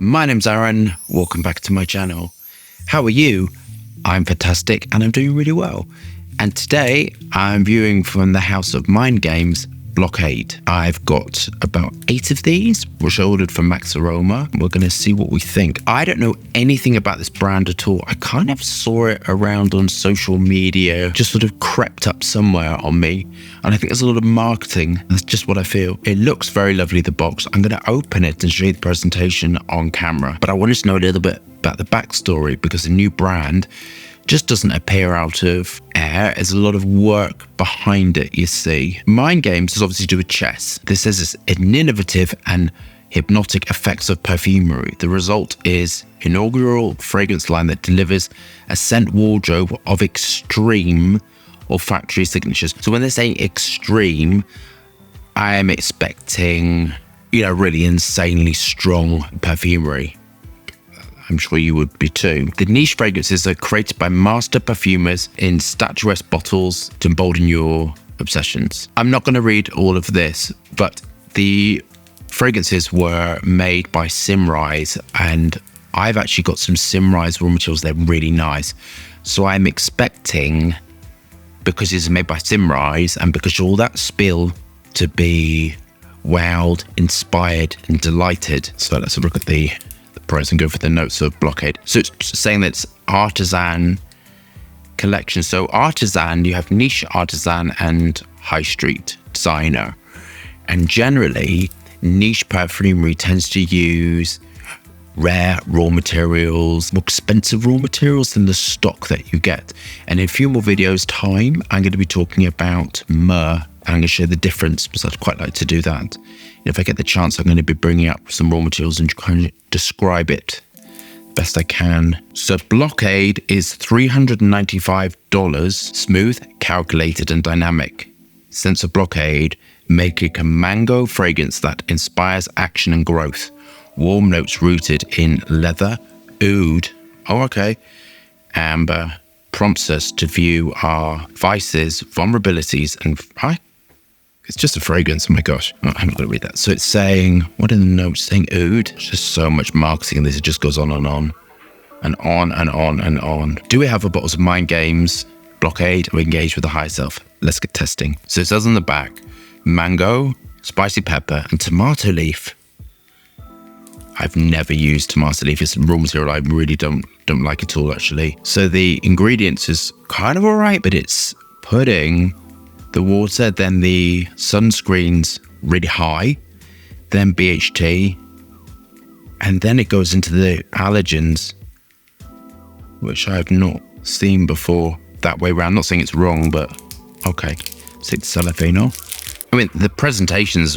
My name's Aaron, welcome back to my channel. How are you? I'm fantastic and I'm doing really well. And today I'm viewing from the house of mind games, Blockade. I've got about 8 of these, which I ordered from Max Aroma. We're going to see what we think. I don't know anything about this brand at all. I kind of saw it around on social media, just sort of crept up somewhere on me. And I think there's a lot of marketing. That's just what I feel. It looks very lovely, the box. I'm going to open it and show you the presentation on camera. But I wanted to know a little bit about the backstory because a new brand just doesn't appear out of air. There's a lot of work behind it, you see. Mind games is obviously to do with chess. This says it's an innovative and hypnotic effects of perfumery. The result is inaugural fragrance line that delivers a scent wardrobe of extreme olfactory signatures. So when they're saying extreme, I am expecting, really insanely strong perfumery. I'm sure you would be too. The niche fragrances are created by master perfumers in statuesque bottles to embolden your obsessions. I'm not going to read all of this, but the fragrances were made by Simrise, and I've actually got some Simrise raw materials. They're really nice. So I'm expecting, because it's made by Simrise and because all that spill, to be wowed, inspired and delighted. So let's have a look at the price and go for the notes of Blockade. So it's saying that it's artisan collection. So artisan, you have niche artisan and high street designer. And generally, niche perfumery tends to use rare raw materials, more expensive raw materials than the stock that you get. And in a few more videos time, I'm going to be talking about myrrh. And I'm going to show the difference because I'd quite like to do that. If I get the chance, I'm going to be bringing up some raw materials and kind of describe it best I can. So Blockade is $395, smooth, calculated and dynamic. Scents of Blockade make a mango fragrance that inspires action and growth. Warm notes rooted in leather, oud, amber, prompts us to view our vices, vulnerabilities and it's just a fragrance. Oh my gosh. Oh, I'm not going to read that. So it's saying, what are the notes saying? Oud. Just so much marketing in this. It just goes on and on and on and on and on. Do we have a bottles of mind games, Blockade, or engage with the higher self? Let's get testing. So it says on the back, mango, spicy pepper, and tomato leaf. I've never used tomato leaf. It's a raw material I really don't like at all, actually. So the ingredients is kind of all right, but it's pudding, the water, then the sunscreen's really high, then BHT, and then it goes into the allergens, which I have not seen before that way around. Not saying it's wrong, but okay. 6 cellophane. I mean, the presentation's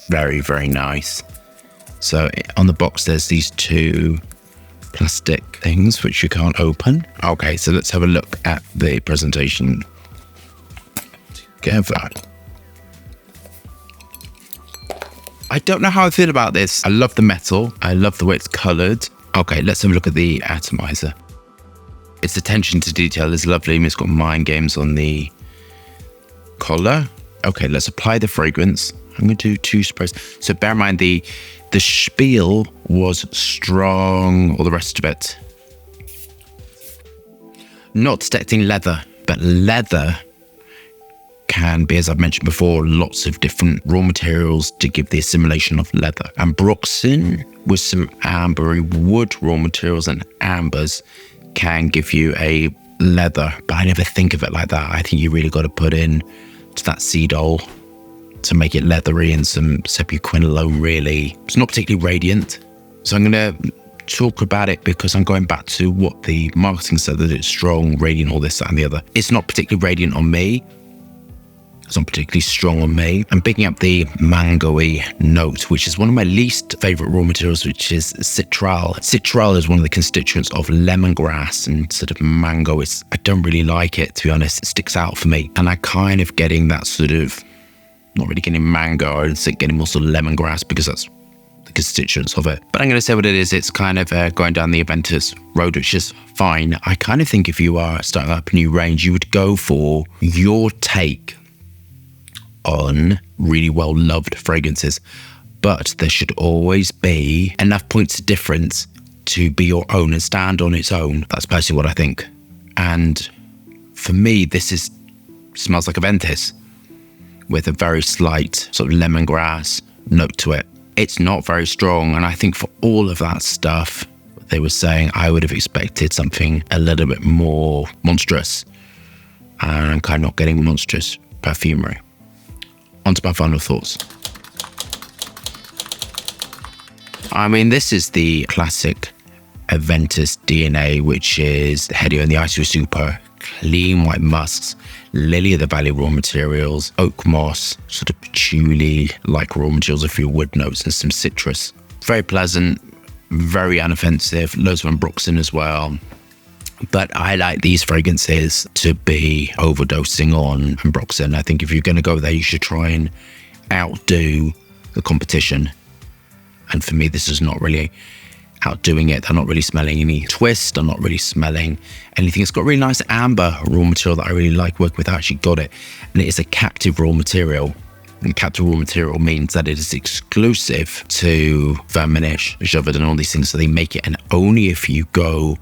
very, very nice. So on the box, there's these 2 plastic things which you can't open. Okay, so let's have a look at the presentation. That. I don't know how I feel about this. I love the metal. I love the way it's colored. Okay, let's have a look at the atomizer. Its attention to detail is lovely. It's got mind games on the collar. Okay, let's apply the fragrance. I'm going to do 2 sprays. So bear in mind the spiel was strong, all the rest of it. Not detecting leather, but leather can be, as I've mentioned before, lots of different raw materials to give the assimilation of leather. And Bruxin with some ambery wood raw materials and ambers can give you a leather, but I never think of it like that. I think you really got to put in to that seed oil to make it leathery, and some sepuquinolone really. It's not particularly radiant. So I'm going to talk about it because I'm going back to what the marketing said, that it's strong, radiant, all this, that and the other. It's not particularly radiant on me. It's not particularly strong on me. I'm picking up the mango-y note, which is one of my least favorite raw materials, which is citral. Citral is one of the constituents of lemongrass and sort of mango. I don't really like it, to be honest. It sticks out for me. And I'm kind of getting that sort of, not really getting mango, I'd say getting more sort of lemongrass because that's the constituents of it. But I'm going to say what it is. It's kind of going down the Aventus road, which is fine. I kind of think if you are starting up a new range, you would go for your take on really well-loved fragrances. but there should always be enough points of difference to be your own and stand on its own. That's personally what I think. And for me, this smells like a Ventis with a very slight sort of lemongrass note to it. It's not very strong, and I think for all of that stuff they were saying, I would have expected something a little bit more monstrous, and I'm kind of not getting monstrous perfumery. On to my final thoughts. I mean, this is the classic Aventus DNA, which is the Hedio and the Icy Super, clean white musks, lily of the valley raw materials, oak moss, sort of patchouli-like raw materials, a few wood notes and some citrus. Very pleasant, very unoffensive, loads of ambroxan as well. But I like these fragrances to be overdosing on ambroxan. I think if you're going to go there, you should try and outdo the competition. And for me, this is not really outdoing it. I'm not really smelling any twist. I'm not really smelling anything. It's got really nice amber raw material that I really like working with. I actually got it. And it is a captive raw material. And captive raw material means that it is exclusive to Verminish, Jovid, and all these things. So they make it, and only if you go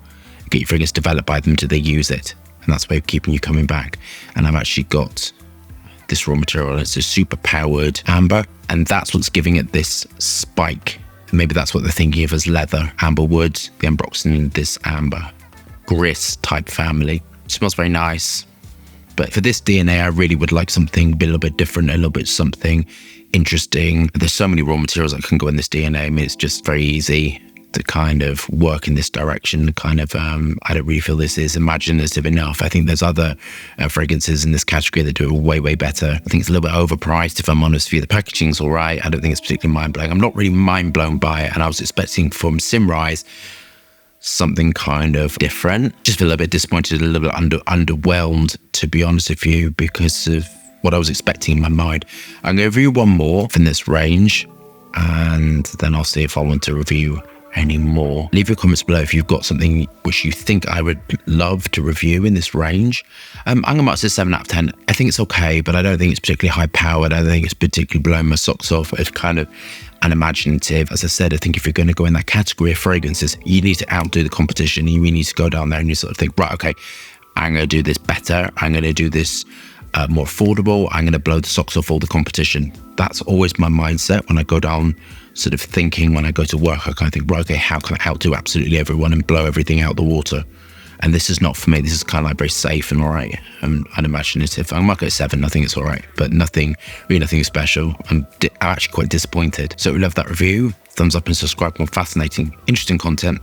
get your fragrance developed by them do they use it. And that's way of keeping you coming back. And I've actually got this raw material. It's a super powered amber, and that's what's giving it this spike. Maybe that's what they're thinking of as leather, amber wood, the ambroxan in this amber grist type family. It smells very nice. But for this DNA, I really would like something a little bit different, a little bit something interesting. There's so many raw materials that can go in this DNA. I mean, it's just very easy to kind of work in this direction. Kind of, I don't really feel this is imaginative enough. I think there's other fragrances in this category that do it way, way better. I think it's a little bit overpriced, if I'm honest with you. The packaging's all right. I don't think it's particularly mind-blowing. I'm not really mind-blown by it, and I was expecting from Simrise something kind of different. Just feel a little bit disappointed, a little bit underwhelmed, to be honest with you, because of what I was expecting in my mind. I'm going to review one more from this range, and then I'll see if I want to review any more. Leave your comments below if you've got something which you think I would love to review in this range. I'm going to mark this 7 out of 10. I think it's okay, but I don't think it's particularly high powered. I don't think it's particularly blowing my socks off. It's kind of unimaginative. As I said, I think if you're going to go in that category of fragrances, you need to outdo the competition. You really need to go down there and you sort of think, right, okay, I'm going to do this better. I'm going to do this more affordable. I'm going to blow the socks off all the competition. That's always my mindset when I go down sort of thinking when I go to work. I kind of think, right, okay, how can I outdo absolutely everyone and blow everything out the water? And this is not for me. This is kind of like very safe and all right and unimaginative. I'm marking it 7. I think it's all right, but nothing special. I'm actually quite disappointed. So we love that review. Thumbs up and subscribe for more fascinating, interesting content.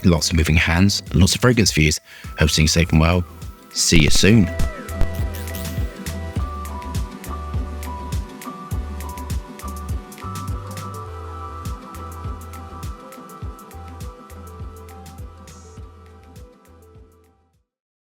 Lots of moving hands, lots of fragrance views. Hope seeing you safe and well. See you soon.